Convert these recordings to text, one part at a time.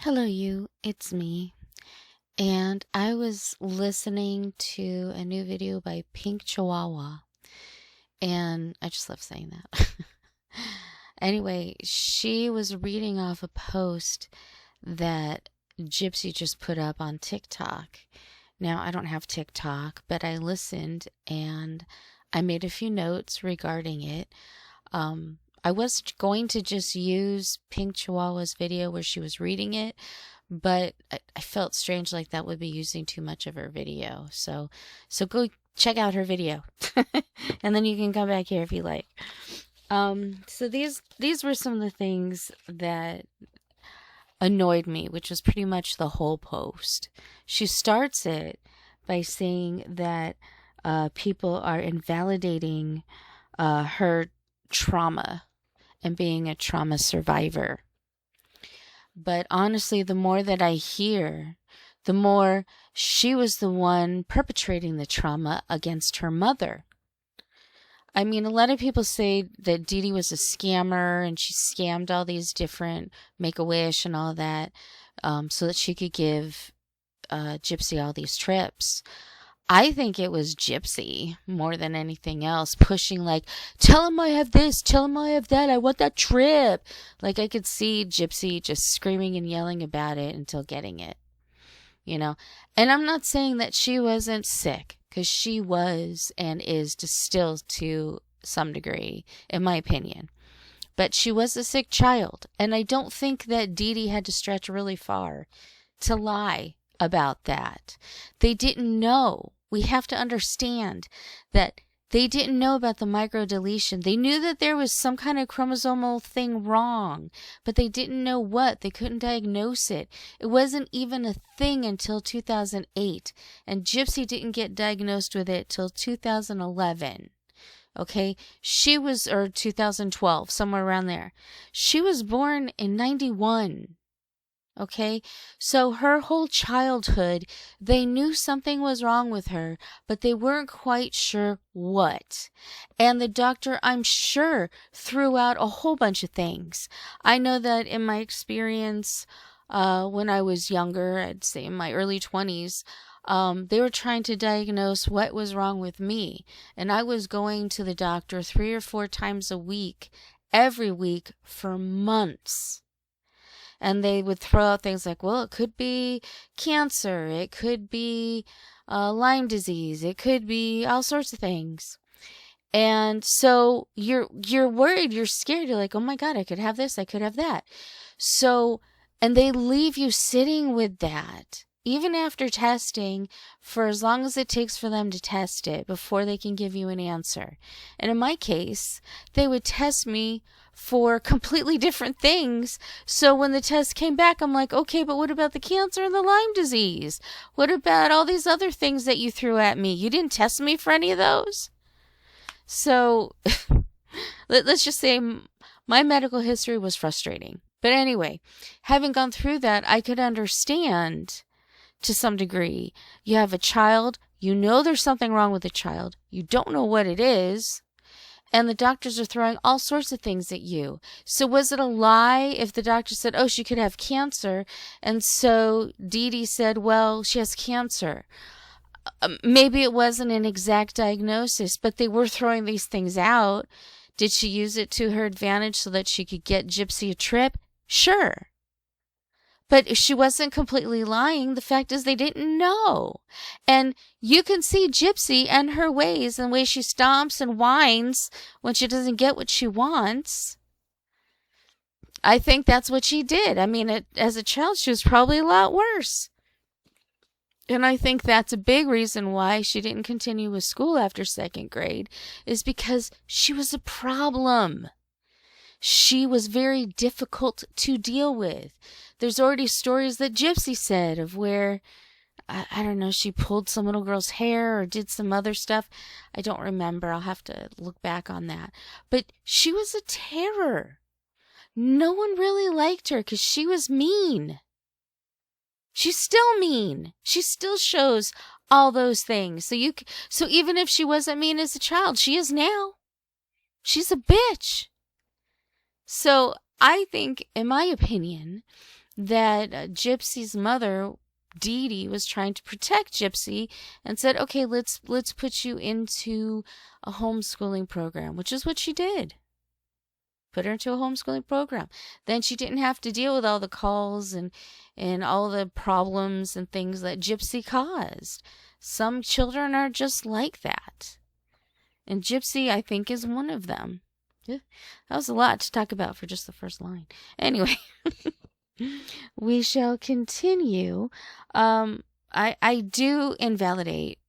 Hello, you. It's me. And I was listening to a new video by Pink Chihuahua. And I just love saying that. Anyway, she was reading off a post that Gypsy just put up on TikTok. Now, I don't have TikTok, but I listened and I made a few notes regarding it. I was going to just use Pink Chihuahua's video where she was reading it, but I felt strange like that would be using too much of her video. So go check out her video and then you can come back here if you like. So these were some of the things that annoyed me, which was pretty much the whole post. She starts it by saying that people are invalidating her trauma and being a trauma survivor. But honestly, the more that I hear, the more she was the one perpetrating the trauma against her mother. I mean, a lot of people say that Dee Dee was a scammer and she scammed all these different Make-A-Wish and all that so that she could give Gypsy all these trips. I think it was Gypsy more than anything else, pushing like, tell him I have this, tell him I have that, I want that trip. Like I could see Gypsy just screaming and yelling about it until getting it, you know. And I'm not saying that she wasn't sick, because she was and is still to some degree, in my opinion. But she was a sick child, and I don't think that Dee Dee had to stretch really far to lie about that. They didn't know. We have to understand that they didn't know about the microdeletion. They knew that there was some kind of chromosomal thing wrong, but they didn't know what. They couldn't diagnose it. It wasn't even a thing until 2008, and Gypsy didn't get diagnosed with it till 2011. Okay, or 2012, somewhere around there. She was born in 91. Okay, so her whole childhood, they knew something was wrong with her, but they weren't quite sure what. And the doctor, I'm sure, threw out a whole bunch of things. I know that in my experience, when I was younger, I'd say in my early 20s, they were trying to diagnose what was wrong with me. And I was going to the doctor 3 or 4 times a week, every week for months. And they would throw out things like, well, it could be cancer, it could be Lyme disease, it could be all sorts of things. And so you're worried, you're scared, you're like, oh my God, I could have this, I could have that. So, and they leave you sitting with that, even after testing, for as long as it takes for them to test it before they can give you an answer. And in my case, they would test me for completely different things. So when the test came back, I'm like, okay, but what about the cancer and the Lyme disease? What about all these other things that you threw at me? You didn't test me for any of those? So let's just say my medical history was frustrating. But anyway, having gone through that, I could understand to some degree. You have a child, you know there's something wrong with the child, you don't know what it is, and the doctors are throwing all sorts of things at you. So was it a lie if the doctor said, oh, she could have cancer, and so Dee Dee said, well, she has cancer? Maybe it wasn't an exact diagnosis, but they were throwing these things out. Did she use it to her advantage so that she could get Gypsy a trip? Sure. But she wasn't completely lying. The fact is they didn't know. And you can see Gypsy and her ways and the way she stomps and whines when she doesn't get what she wants. I think that's what she did. I mean, as a child, she was probably a lot worse. And I think that's a big reason why she didn't continue with school after 2nd grade, is because she was a problem. She was very difficult to deal with. There's already stories that Gypsy said of where, I don't know, she pulled some little girl's hair or did some other stuff. I don't remember. I'll have to look back on that. But she was a terror. No one really liked her because she was mean. She's still mean. She still shows all those things. So even if she wasn't mean as a child, she is now. She's a bitch. So I think, in my opinion, that Gypsy's mother, Dee Dee, was trying to protect Gypsy and said, okay, let's put you into a homeschooling program, which is what she did. Put her into a homeschooling program. Then she didn't have to deal with all the calls and all the problems and things that Gypsy caused. Some children are just like that. And Gypsy, I think, is one of them. Yeah, that was a lot to talk about for just the first line. Anyway, we shall continue. I do invalidate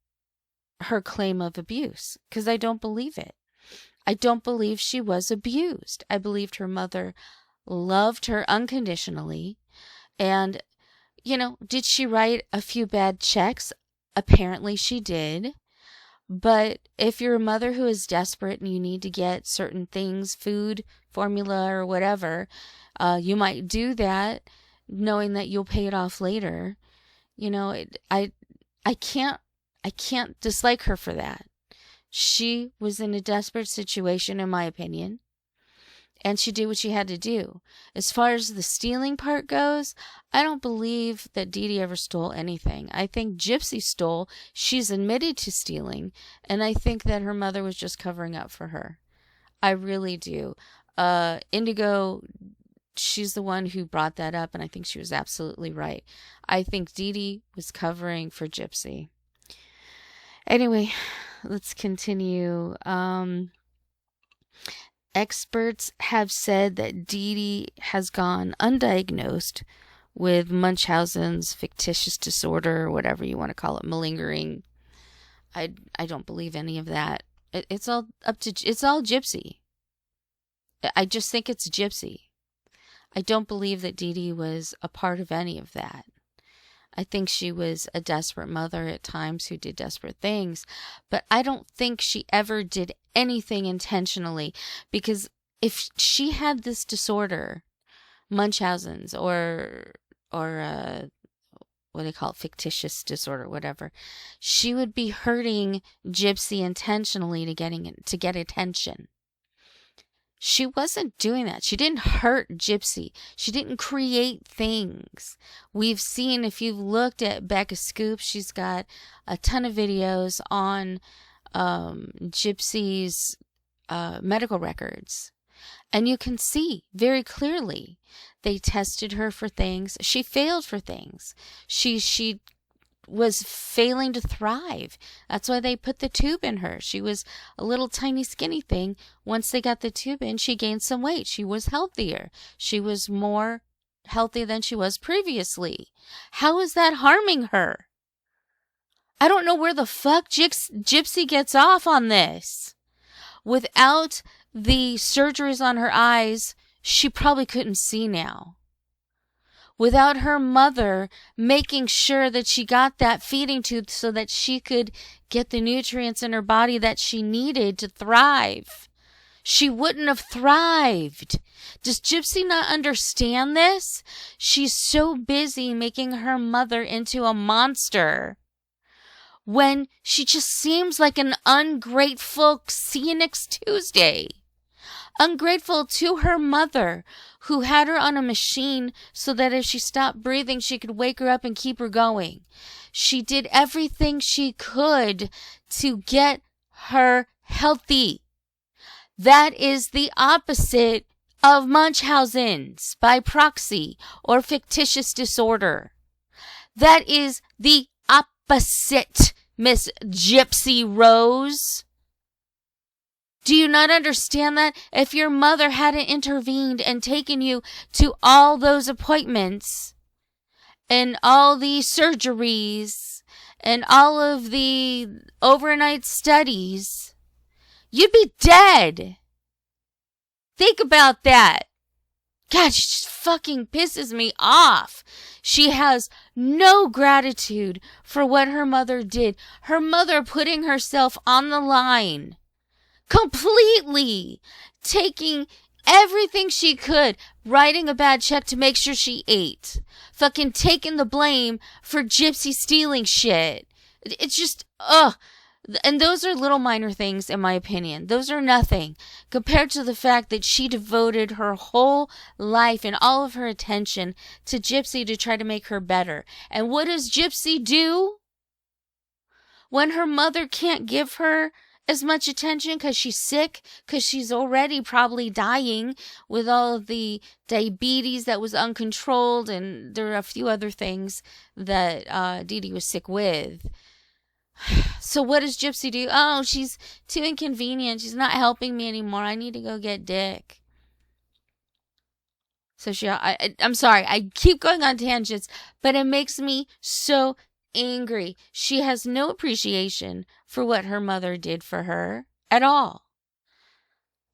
her claim of abuse because I don't believe it. I don't believe she was abused. I believed her mother loved her unconditionally. And, did she write a few bad checks? Apparently she did. But if you're a mother who is desperate and you need to get certain things, food, formula, or whatever, you might do that knowing that you'll pay it off later. I can't dislike her for that. She was in a desperate situation, in my opinion, and she did what she had to do. As far as the stealing part goes, I don't believe that Dee Dee ever stole anything. I think Gypsy stole. She's admitted to stealing, and I think that her mother was just covering up for her. I really do. Indigo, she's the one who brought that up, and I think she was absolutely right. I think Dee Dee was covering for Gypsy. Anyway, let's continue. Experts have said that Dee Dee has gone undiagnosed with Munchausen's fictitious disorder, or whatever you want to call it, malingering. I don't believe any of that. It's all Gypsy. I just think it's Gypsy. I don't believe that Dee Dee was a part of any of that. I think she was a desperate mother at times who did desperate things, but I don't think she ever did anything intentionally, because if she had this disorder, Munchausen's or what do they call it, fictitious disorder, whatever, she would be hurting Gypsy intentionally to get attention. She wasn't doing that. She didn't hurt Gypsy. She didn't create things. We've seen, if you've looked at Becca Scoop, she's got a ton of videos on Gypsy's medical records. And you can see very clearly they tested her for things. She failed for things. She was failing to thrive. That's why they put the tube in her. She was a little tiny skinny thing. Once they got the tube in, she gained some weight. She was healthier. She was more healthy than she was previously. How is that harming her? I don't know where the fuck Gypsy gets off on this. Without the surgeries on her eyes, she probably couldn't see now. Without her mother making sure that she got that feeding tube so that she could get the nutrients in her body that she needed to thrive, she wouldn't have thrived. Does Gypsy not understand this? She's so busy making her mother into a monster when she just seems like an ungrateful see you next Tuesday. Ungrateful to her mother, who had her on a machine so that if she stopped breathing, she could wake her up and keep her going. She did everything she could to get her healthy. That is the opposite of Munchausen's by proxy or fictitious disorder. That is the opposite, Miss Gypsy Rose. Do you not understand that? If your mother hadn't intervened and taken you to all those appointments and all the surgeries and all of the overnight studies, you'd be dead. Think about that. God, she just fucking pisses me off. She has no gratitude for what her mother did. Her mother putting herself on the line. Completely taking everything she could, writing a bad check to make sure she ate, fucking taking the blame for Gypsy stealing shit. It's just, And those are little minor things, in my opinion. Those are nothing compared to the fact that she devoted her whole life and all of her attention to Gypsy to try to make her better. And what does Gypsy do when her mother can't give her as much attention because she's sick, because she's already probably dying with all of the diabetes that was uncontrolled, and there are a few other things that Dee Dee was sick with. So what does Gypsy do? Oh, she's too inconvenient. She's not helping me anymore. I need to go get Dick. So I'm sorry, I keep going on tangents, but it makes me so angry. She has no appreciation for what her mother did for her at all.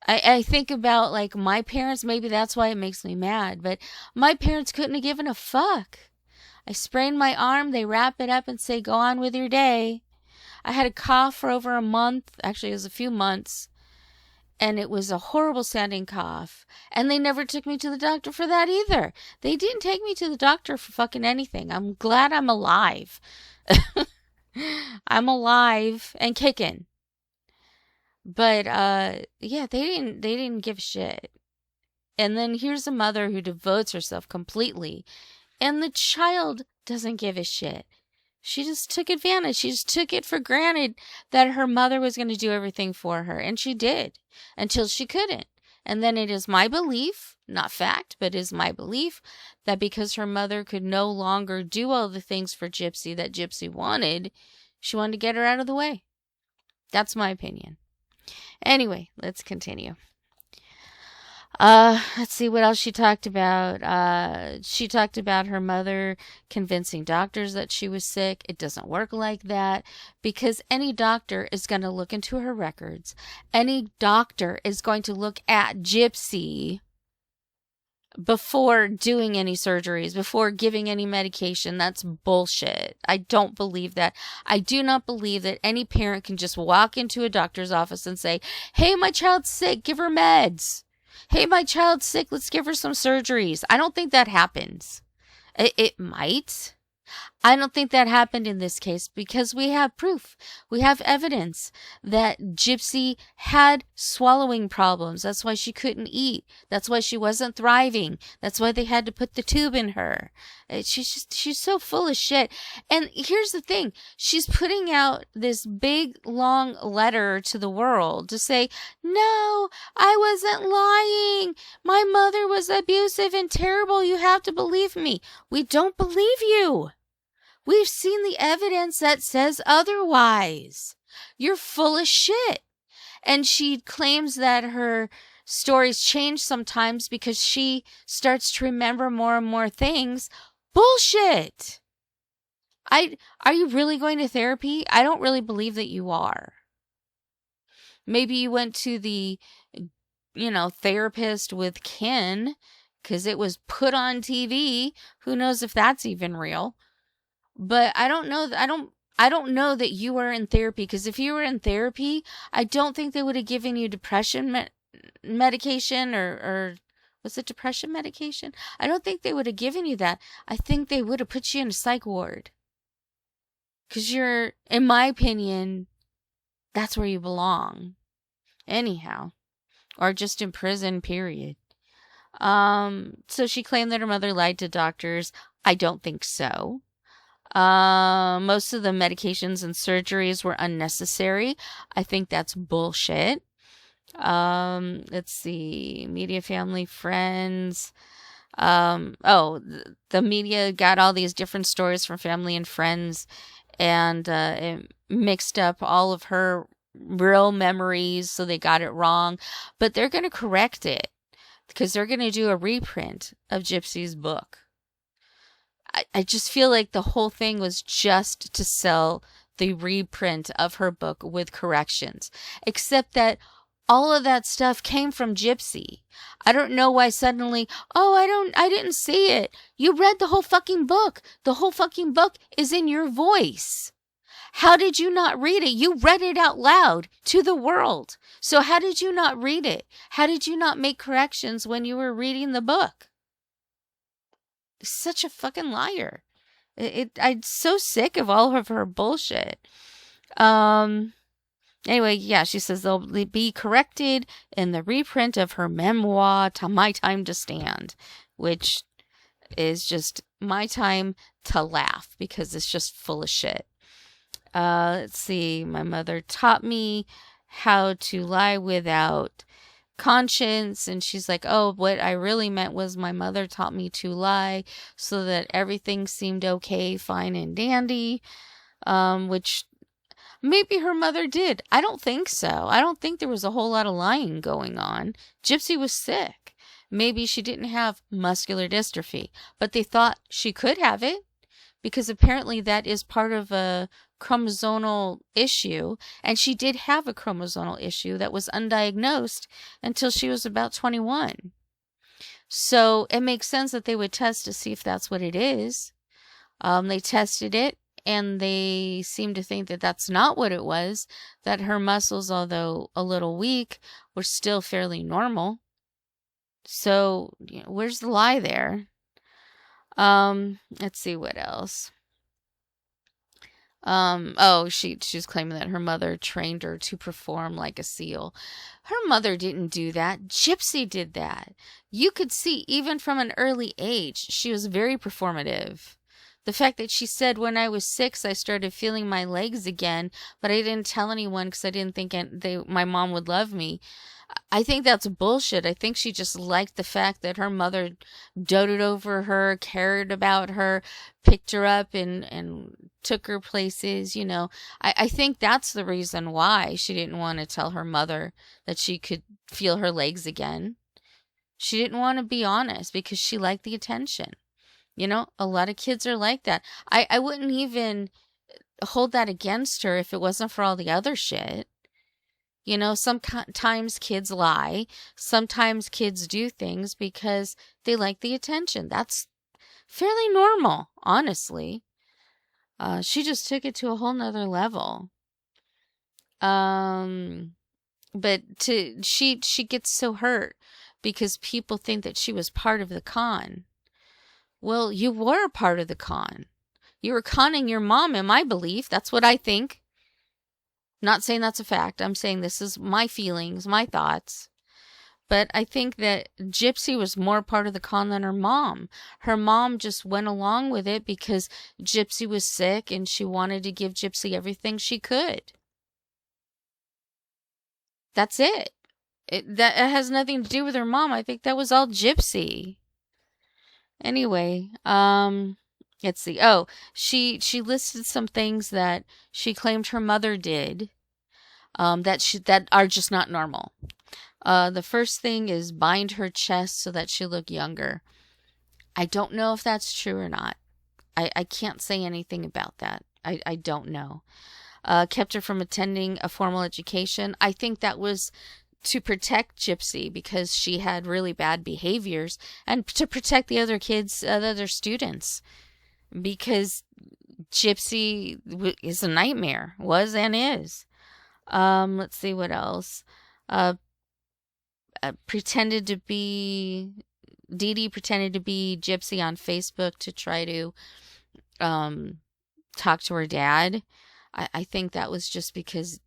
I think about like my parents, maybe that's why it makes me mad, but my parents couldn't have given a fuck. I sprained my arm, they wrap it up and say, go on with your day. I had a cough for over a month, actually it was a few months, and it was a horrible sounding cough. And they never took me to the doctor for that either. They didn't take me to the doctor for fucking anything. I'm glad I'm alive. I'm alive and kicking. But yeah, they didn't give a shit. And then here's a mother who devotes herself completely, and the child doesn't give a shit. She just took advantage. She just took it for granted that her mother was going to do everything for her. And she did until she couldn't. And then it is my belief, not fact, but is my belief that because her mother could no longer do all the things for Gypsy that Gypsy wanted, she wanted to get her out of the way. That's my opinion. Anyway, let's continue. Let's see what else she talked about. She talked about her mother convincing doctors that she was sick. It doesn't work like that because any doctor is going to look into her records. Any doctor is going to look at Gypsy before doing any surgeries, before giving any medication. That's bullshit. I don't believe that. I do not believe that any parent can just walk into a doctor's office and say, hey, my child's sick, give her meds. Hey, my child's sick, let's give her some surgeries. I don't think that happens. It might. I don't think that happened in this case because we have proof. We have evidence that Gypsy had swallowing problems. That's why she couldn't eat. That's why she wasn't thriving. That's why they had to put the tube in her. She's so full of shit. And here's the thing. She's putting out this big, long letter to the world to say, no, I wasn't lying. My mother was abusive and terrible. You have to believe me. We don't believe you. We've seen the evidence that says otherwise. You're full of shit. And she claims that her stories change sometimes because she starts to remember more and more things. Bullshit. Are you really going to therapy? I don't really believe that you are. Maybe you went to the, therapist with Ken because it was put on TV. Who knows if that's even real? But I don't know. I don't know that you were in therapy, because if you were in therapy, I don't think they would have given you depression medication or was it depression medication? I don't think they would have given you that. I think they would have put you in a psych ward. Because you're, in my opinion, that's where you belong. Anyhow. Or just in prison, period. So she claimed that her mother lied to doctors. I don't think so. Most of the medications and surgeries were unnecessary. I think that's bullshit. Let's see. Media, family, friends. The media got all these different stories from family and friends, and it mixed up all of her real memories, so they got it wrong. But they're going to correct it because they're going to do a reprint of Gypsy's book. I just feel like the whole thing was just to sell the reprint of her book with corrections, except that all of that stuff came from Gypsy. I don't know why suddenly, I didn't see it. You read the whole fucking book. The whole fucking book is in your voice. How did you not read it? You read it out loud to the world. So how did you not read it? How did you not make corrections when you were reading the book? Such a fucking liar. I'm so sick of all of her bullshit. Anyway, yeah, she says they'll be corrected in the reprint of her memoir, My Time to Stand, which is just my time to laugh because it's just full of shit. Let's see. My mother taught me how to lie without conscience. And she's like, oh, what I really meant was my mother taught me to lie so that everything seemed okay, fine, and dandy. Which maybe her mother did. I don't think so. I don't think there was a whole lot of lying going on. Gypsy was sick. Maybe she didn't have muscular dystrophy, but they thought she could have it because apparently that is part of a chromosomal issue. And she did have a chromosomal issue that was undiagnosed until she was about 21. So it makes sense that they would test to see if that's what it is. They tested it, and they seem to think that that's not what it was, that her muscles, although a little weak, were still fairly normal. So, where's the lie there? Let's see what else. She's claiming that her mother trained her to perform like a seal. Her mother didn't do that. Gypsy did that. You could see even from an early age, she was very performative. The fact that she said, when I was 6, I started feeling my legs again, but I didn't tell anyone because I didn't think my mom would love me. I think that's bullshit. I think she just liked the fact that her mother doted over her, cared about her, picked her up and took her places, I think that's the reason why she didn't want to tell her mother that she could feel her legs again. She didn't want to be honest because she liked the attention. A lot of kids are like that. I wouldn't even hold that against her if it wasn't for all the other shit. Sometimes kids lie. Sometimes kids do things because they like the attention. That's fairly normal, honestly. She just took it to a whole nother level. But she gets so hurt because people think that she was part of the con. Well, you were a part of the con. You were conning your mom, in my belief. That's what I think. Not saying that's a fact. I'm saying this is my feelings, my thoughts. But I think that Gypsy was more part of the con than her mom. Her mom just went along with it because Gypsy was sick and she wanted to give Gypsy everything she could. That's it. It has nothing to do with her mom. I think that was all Gypsy. Anyway, let's see. Oh, she listed some things that she claimed her mother did, that are just not normal. The first thing is bind her chest so that she look younger. I don't know if that's true or not. I can't say anything about that. I don't know. Kept her from attending a formal education. I think that was to protect Gypsy because she had really bad behaviors, and to protect the other kids, the other students, because Gypsy is a nightmare, was and is. Let's see what else. Dee Dee pretended to be Gypsy on Facebook to try to talk to her dad. I think that was just because,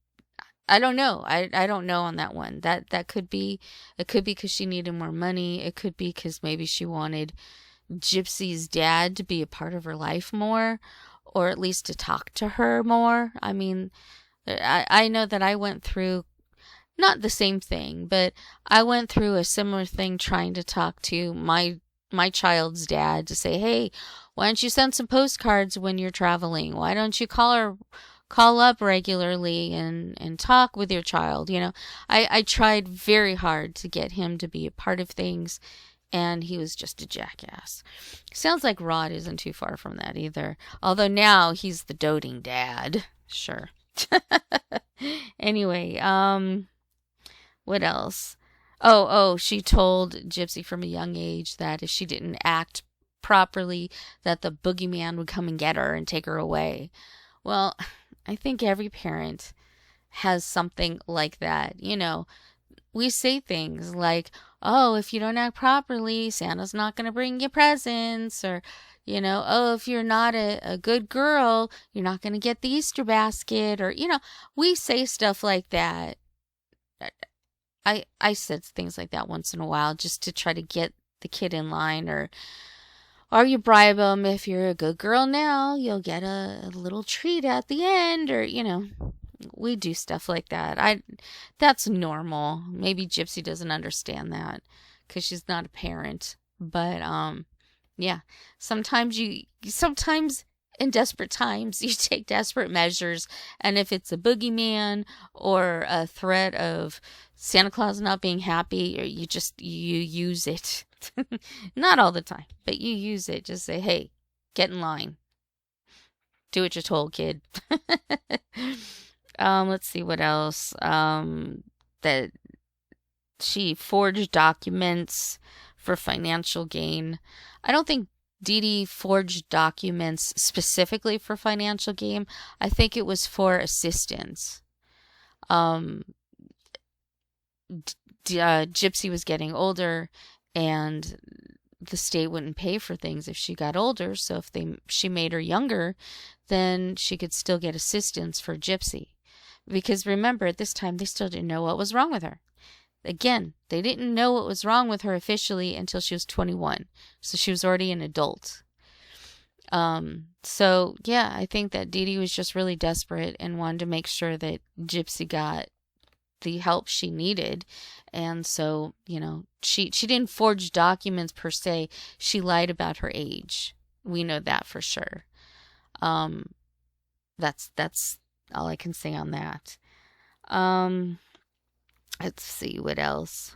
I don't know. I don't know on that one. That could be, it could be because she needed more money. It could be because maybe she wanted Gypsy's dad to be a part of her life more, or at least to talk to her more. I mean, I know that I went through, not the same thing, but I went through a similar thing trying to talk to my child's dad to say, hey, why don't you send some postcards when you're traveling? Why don't you call up regularly and talk with your child? I tried very hard to get him to be a part of things, and he was just a jackass. Sounds like Rod isn't too far from that either. Although now he's the doting dad. Sure. Anyway, what else? Oh, she told Gypsy from a young age that if she didn't act properly, that the boogeyman would come and get her and take her away. Well, I think every parent has something like that. We say things like, oh, if you don't act properly, Santa's not going to bring you presents, or, Oh, if you're not a good girl, you're not going to get the Easter basket, or, we say stuff like that. I said things like that once in a while just to try to get the kid in line, or you bribe them. If you're a good girl now, you'll get a little treat at the end, or, we do stuff like that. That's normal. Maybe Gypsy doesn't understand that because she's not a parent. But yeah, sometimes in desperate times you take desperate measures, and if it's a boogeyman or a threat of Santa Claus not being happy, or you use it. Not all the time, but you use it. Just say, hey, get in line. Do what you're told, kid. Let's see what else. That she forged documents for financial gain. I don't think Dee Dee forged documents specifically for financial gain. I think it was for assistance. Gypsy was getting older, and the state wouldn't pay for things if she got older. So if she made her younger, then she could still get assistance for Gypsy. Because remember, at this time, they still didn't know what was wrong with her. Again, they didn't know what was wrong with her officially until she was 21. So she was already an adult. So yeah, I think that Dee Dee was just really desperate and wanted to make sure that Gypsy got the help she needed. And so, she didn't forge documents per se. She lied about her age. We know that for sure. That's all I can say on that. Let's see what else.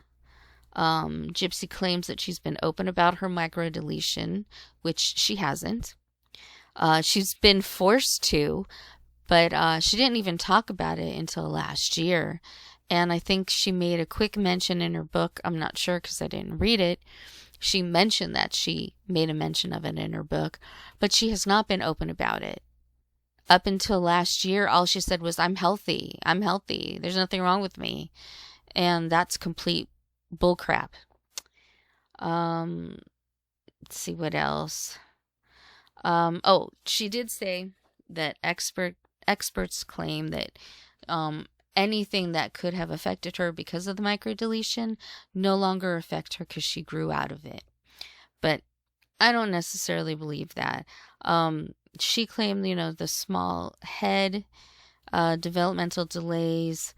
Gypsy claims that she's been open about her microdeletion, which she hasn't. She's been forced to, but she didn't even talk about it until last year. And I think she made a quick mention in her book. I'm not sure because I didn't read it. She mentioned that she made a mention of it in her book, but she has not been open about it. Up until last year, all she said was, I'm healthy. I'm healthy. There's nothing wrong with me. And that's complete bullcrap. Let's see what else. She did say that experts claim that anything that could have affected her because of the microdeletion no longer affect her because she grew out of it. But I don't necessarily believe that. She claimed, the small head, developmental delays,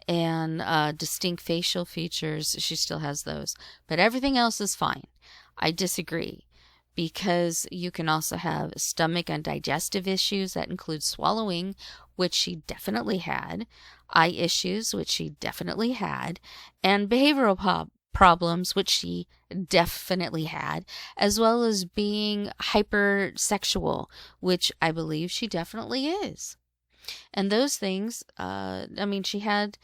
and distinct facial features. She still has those. But everything else is fine. I disagree. Because you can also have stomach and digestive issues that include swallowing, which she definitely had, eye issues, which she definitely had, and behavioral problems, which she definitely had, as well as being hypersexual, which I believe she definitely is. And those things, she had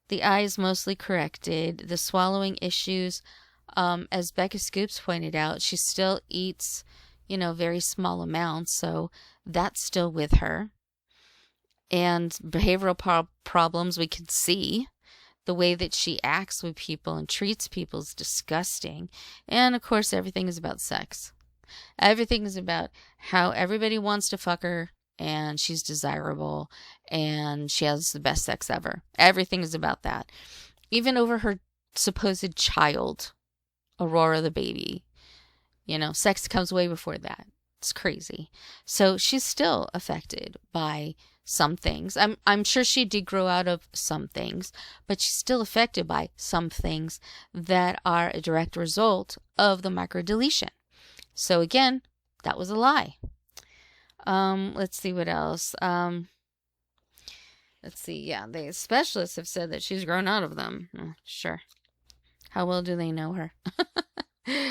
the eyes mostly corrected, the swallowing issues. As Becca Scoops pointed out, she still eats, very small amounts, so that's still with her. And behavioral problems, we can see the way that she acts with people and treats people is disgusting. And of course, everything is about sex. Everything is about how everybody wants to fuck her, and she's desirable, and she has the best sex ever. Everything is about that. Even over her supposed child, Aurora the baby. Sex comes way before that. It's crazy. So she's still affected by some things. I'm sure she did grow out of some things, but she's still affected by some things that are a direct result of the microdeletion. So again, that was a lie. Let's see what else. Let's see. Yeah, the specialists have said that she's grown out of them. Sure. How well do they know her?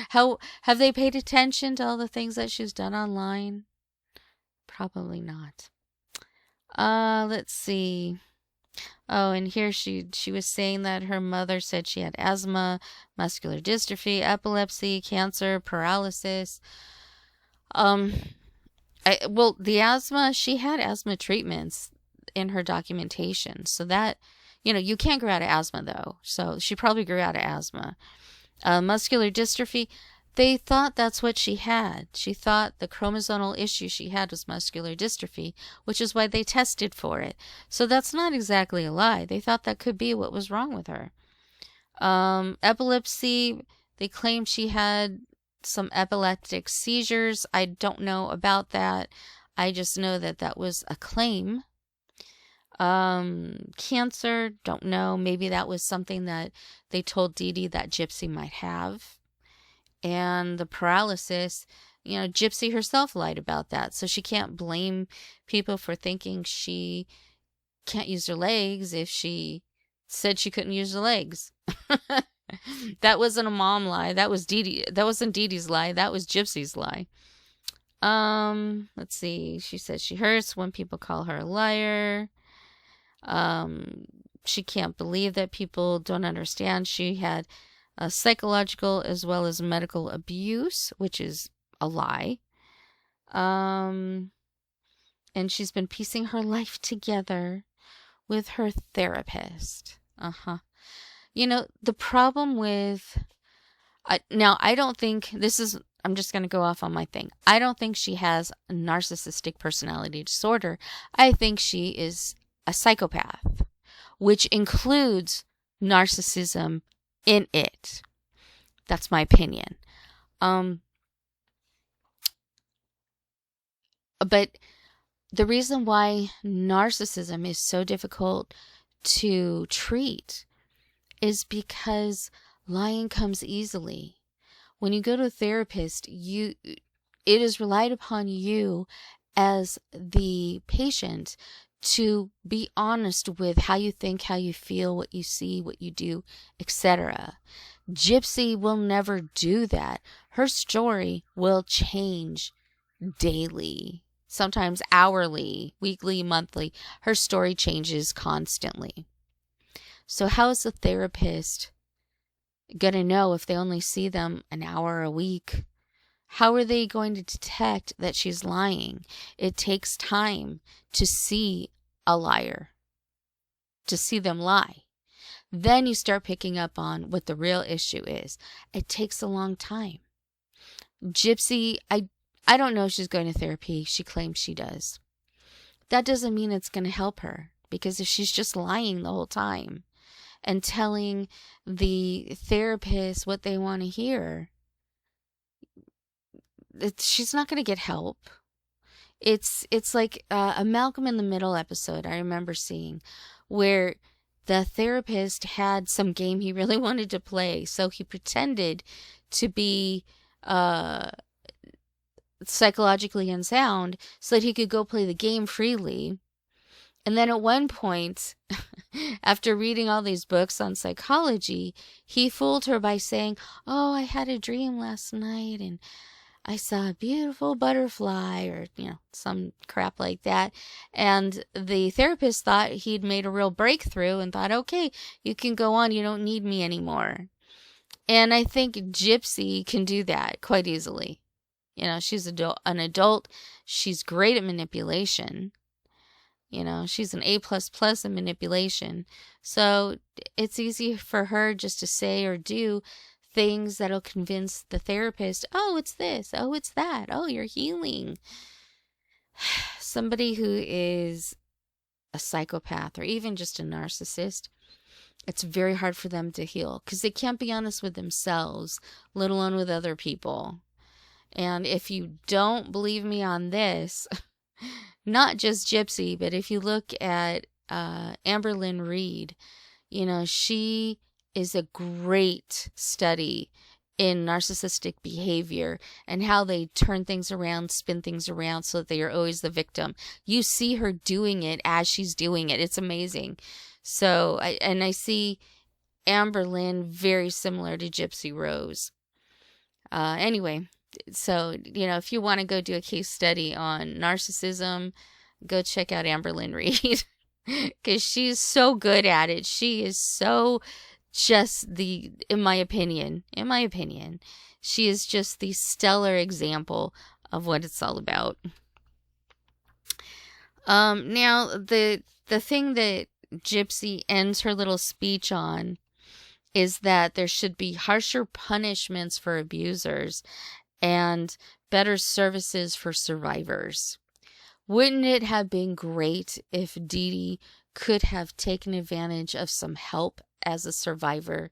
How have they paid attention to all the things that she's done online? Probably not. Let's see. Oh, and here she was saying that her mother said she had asthma, muscular dystrophy, epilepsy, cancer, paralysis. The asthma, she had asthma treatments in her documentation. So that, you can't grow out of asthma though. So she probably grew out of asthma. Muscular dystrophy, They thought that's what she had. She thought the chromosomal issue she had was muscular dystrophy, which is why they tested for it. So that's not exactly a lie. They thought that could be what was wrong with her. Epilepsy, they claimed she had some epileptic seizures. I don't know about that. I just know that that was a claim. Cancer, don't know. Maybe that was something that they told Dee Dee that Gypsy might have. And the paralysis, Gypsy herself lied about that. So she can't blame people for thinking she can't use her legs if she said she couldn't use her legs. That wasn't a mom lie. That was Dee Dee. That wasn't Dee Dee's lie. That was Gypsy's lie. Let's see. She says she hurts when people call her a liar. She can't believe that people don't understand. She had psychological as well as medical abuse, which is a lie. And she's been piecing her life together with her therapist. The problem with... now, I don't think this is... I'm just going to go off on my thing. I don't think she has a narcissistic personality disorder. I think she is a psychopath, which includes narcissism in it. That's my opinion. But the reason why narcissism is so difficult to treat is because lying comes easily. When you go to a therapist, it is relied upon you as the patient to be honest with how you think, how you feel, what you see, what you do, etc. Gypsy will never do that. Her story will change daily, sometimes hourly, weekly, monthly. Her story changes constantly. So how is the therapist going to know if they only see them an hour a week? How are they going to detect that she's lying? It takes time to see a liar, to see them lie. Then you start picking up on what the real issue is. It takes a long time. Gypsy, I don't know if she's going to therapy. She claims she does. That doesn't mean it's going to help her, because if she's just lying the whole time and telling the therapist what they want to hear, she's not going to get help. It's like a Malcolm in the Middle episode I remember seeing, where the therapist had some game he really wanted to play, so he pretended to be psychologically unsound so that he could go play the game freely. And then at one point, after reading all these books on psychology, he fooled her by saying, "Oh, I had a dream last night and I saw a beautiful butterfly," or, some crap like that. And the therapist thought he'd made a real breakthrough and thought, okay, you can go on. You don't need me anymore. And I think Gypsy can do that quite easily. She's an adult. She's great at manipulation. She's an A++ in manipulation. So it's easy for her just to say or do things that'll convince the therapist, oh, it's this, oh, it's that, oh, you're healing. Somebody who is a psychopath or even just a narcissist, it's very hard for them to heal because they can't be honest with themselves, let alone with other people. And if you don't believe me on this, not just Gypsy, but if you look at Amberlynn Reed, she is a great study in narcissistic behavior and how they turn things around, spin things around so that they are always the victim. You see her doing it as she's doing it. It's amazing. So, I see Amberlynn very similar to Gypsy Rose. Anyway, so, if you want to go do a case study on narcissism, go check out Amberlynn Reed because she's so good at it. She is so in my opinion, she is just the stellar example of what it's all about. Now the thing that Gypsy ends her little speech on is that there should be harsher punishments for abusers and better services for survivors. Wouldn't it have been great if Dee Dee could have taken advantage of some help as a survivor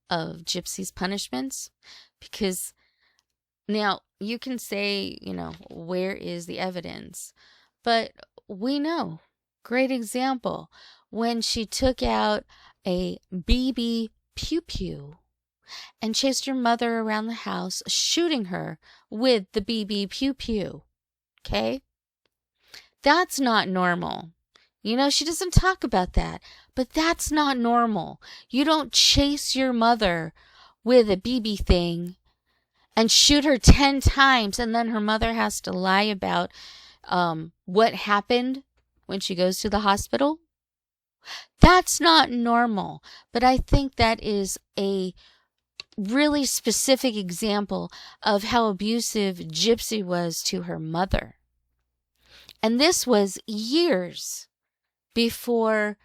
of Gypsy's punishments? Because now you can say, where is the evidence? But we know. Great example. When she took out a BB pew pew and chased her mother around the house, shooting her with the BB pew pew. Okay? That's not normal. She doesn't talk about that, but that's not normal. You don't chase your mother with a BB thing and shoot her 10 times, and then her mother has to lie about what happened when she goes to the hospital. That's not normal. But I think that is a really specific example of how abusive Gypsy was to her mother. And this was years before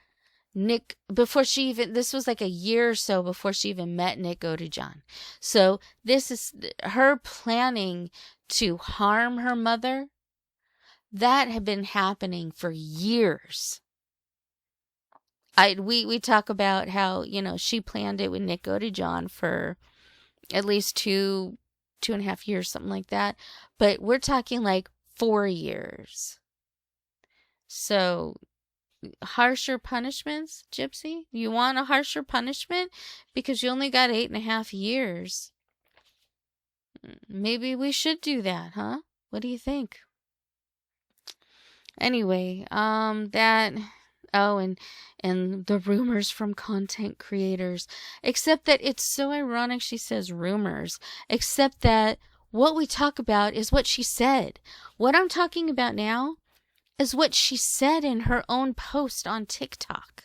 this was like a year or so before she even met Nick Godejohn. So this is her planning to harm her mother. That had been happening for years. We talk about how, she planned it with Nick Godejohn for at least 2.5 years, something like that. But we're talking like 4 years. So harsher punishments, Gypsy? You want a harsher punishment? Because you only got 8.5 years. Maybe we should do that, huh? What do you think? Anyway, and the rumors from content creators. Except that it's so ironic she says rumors. Except that what we talk about is what she said. What I'm talking about now is what she said in her own post on TikTok.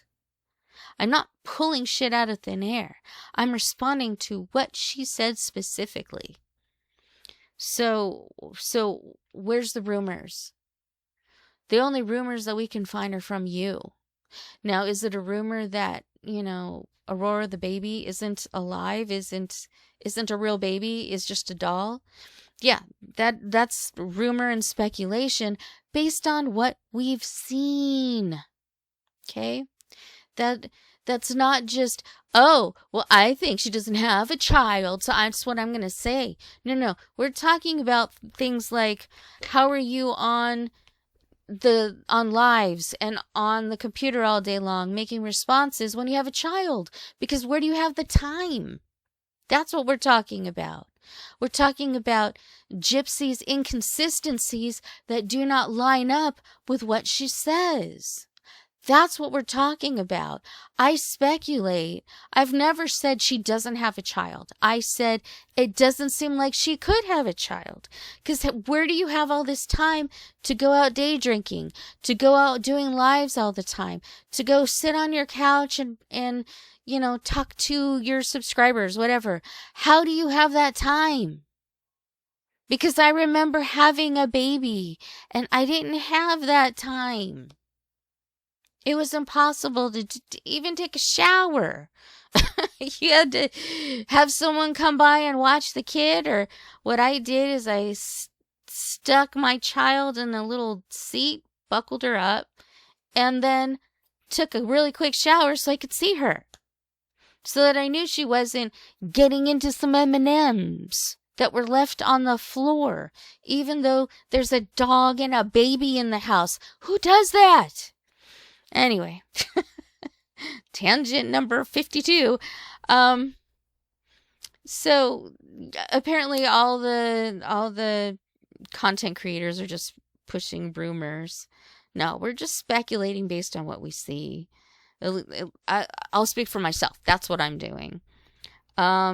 I'm not pulling shit out of thin air. I'm responding to what she said specifically. So where's the rumors? The only rumors that we can find are from you. Now, is it a rumor that, Aurora the baby isn't alive, isn't a real baby, is just a doll? Yeah, that's rumor and speculation based on what we've seen. Okay? That's not just, I think she doesn't have a child, so that's what I'm going to say. No. We're talking about things like, how are you on lives and on the computer all day long making responses when you have a child? Because where do you have the time? That's what we're talking about. We're talking about Gypsy's inconsistencies that do not line up with what she says. That's what we're talking about. I speculate. I've never said she doesn't have a child. I said it doesn't seem like she could have a child. Because where do you have all this time to go out day drinking, to go out doing lives all the time, to go sit on your couch and talk to your subscribers, whatever? How do you have that time? Because I remember having a baby and I didn't have that time. It was impossible to even take a shower. You had to have someone come by and watch the kid, or what I did is I stuck my child in a little seat, buckled her up, and then took a really quick shower so I could see her. So that I knew she wasn't getting into some M&Ms that were left on the floor, even though there's a dog and a baby in the house. Who does that? Anyway, tangent number 52. So apparently all the content creators are just pushing rumors. No, we're just speculating based on what we see. I'll speak for myself. That's what I'm doing.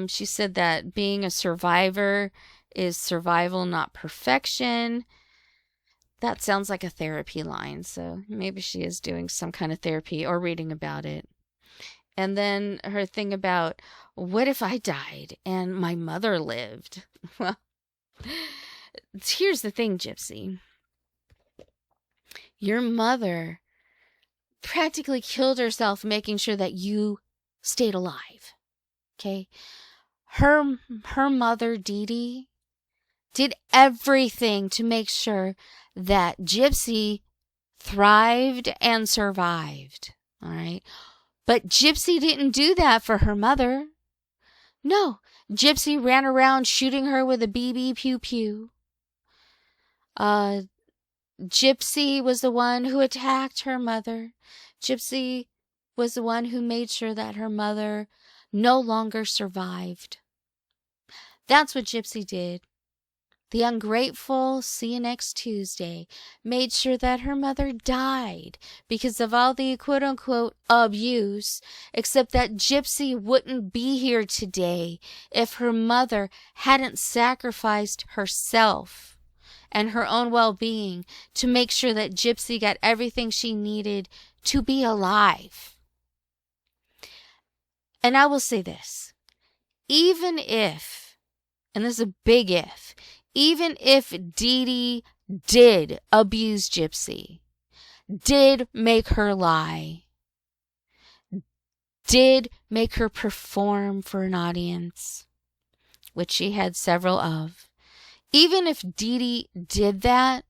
She said that being a survivor is survival, not perfection. That sounds like a therapy line, so maybe she is doing some kind of therapy or reading about it. And then her thing about, what if I died and my mother lived? Well, here's the thing, Gypsy. Your mother practically killed herself making sure that you stayed alive. Okay. Her mother, Dee Dee, did everything to make sure that Gypsy thrived and survived. All right. But Gypsy didn't do that for her mother. No. Gypsy ran around shooting her with a BB pew pew. Gypsy was the one who attacked her mother. Gypsy was the one who made sure that her mother no longer survived. That's what Gypsy did. The ungrateful, see you next Tuesday, made sure that her mother died because of all the quote-unquote abuse, except that Gypsy wouldn't be here today if her mother hadn't sacrificed herself and her own well-being to make sure that Gypsy got everything she needed to be alive. And I will say this, even if, and this is a big if, even if Dee Dee did abuse Gypsy, did make her lie, did make her perform for an audience, which she had several of, even if Dee Dee did that,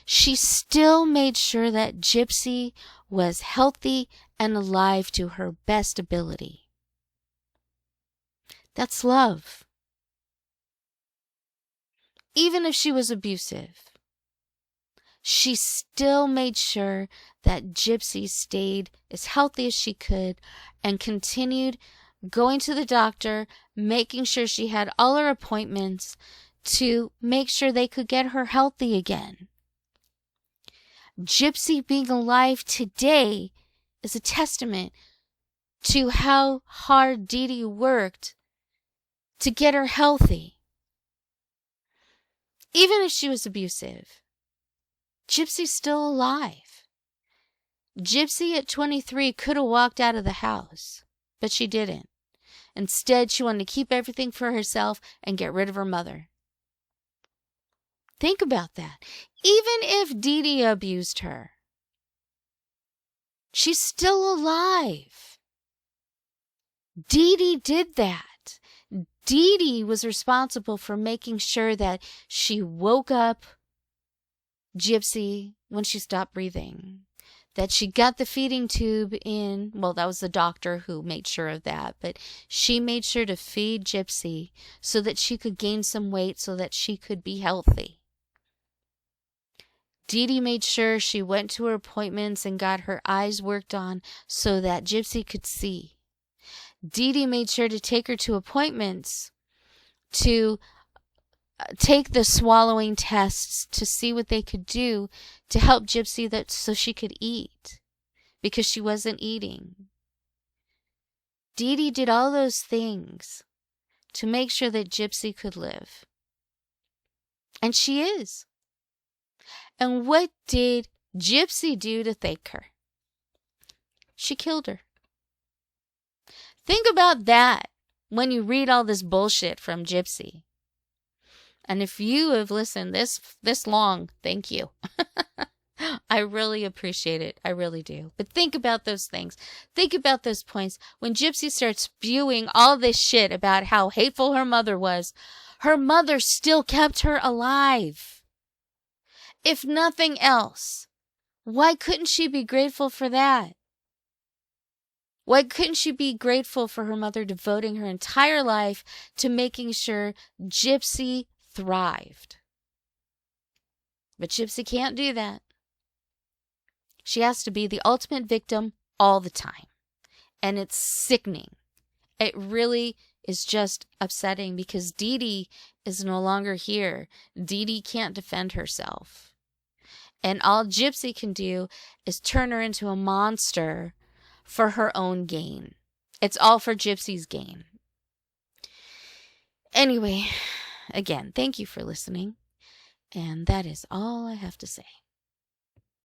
she still made sure that Gypsy was healthy and alive to her best ability. That's love. Even if she was abusive, she still made sure that Gypsy stayed as healthy as she could and continued going to the doctor, making sure she had all her appointments to make sure they could get her healthy again. Gypsy being alive today is a testament to how hard Dee Dee worked to get her healthy. Even if she was abusive, Gypsy's still alive. Gypsy at 23 could have walked out of the house, but she didn't. Instead, she wanted to keep everything for herself and get rid of her mother. Think about that. Even if Dee Dee abused her, she's still alive. Dee Dee did that. Dee Dee was responsible for making sure that she woke up Gypsy when she stopped breathing, that she got the feeding tube in. Well, that was the doctor who made sure of that, but she made sure to feed Gypsy so that she could gain some weight so that she could be healthy. Dee Dee made sure she went to her appointments and got her eyes worked on so that Gypsy could see. Dee Dee made sure to take her to appointments to take the swallowing tests to see what they could do to help Gypsy so she could eat because she wasn't eating. Dee Dee did all those things to make sure that Gypsy could live. And she is. And what did Gypsy do to thank her? She killed her. Think about that when you read all this bullshit from Gypsy. And if you have listened this long, thank you. I really appreciate it. I really do. But think about those things. Think about those points. When Gypsy starts spewing all this shit about how hateful her mother was, her mother still kept her alive. If nothing else, why couldn't she be grateful for that? Why couldn't she be grateful for her mother devoting her entire life to making sure Gypsy thrived? But Gypsy can't do that. She has to be the ultimate victim all the time. And it's sickening. It really is just upsetting because Dee Dee is no longer here. Dee Dee can't defend herself. And all Gypsy can do is turn her into a monster for her own gain. It's all for Gypsy's gain. Anyway, again, thank you for listening. And that is all I have to say.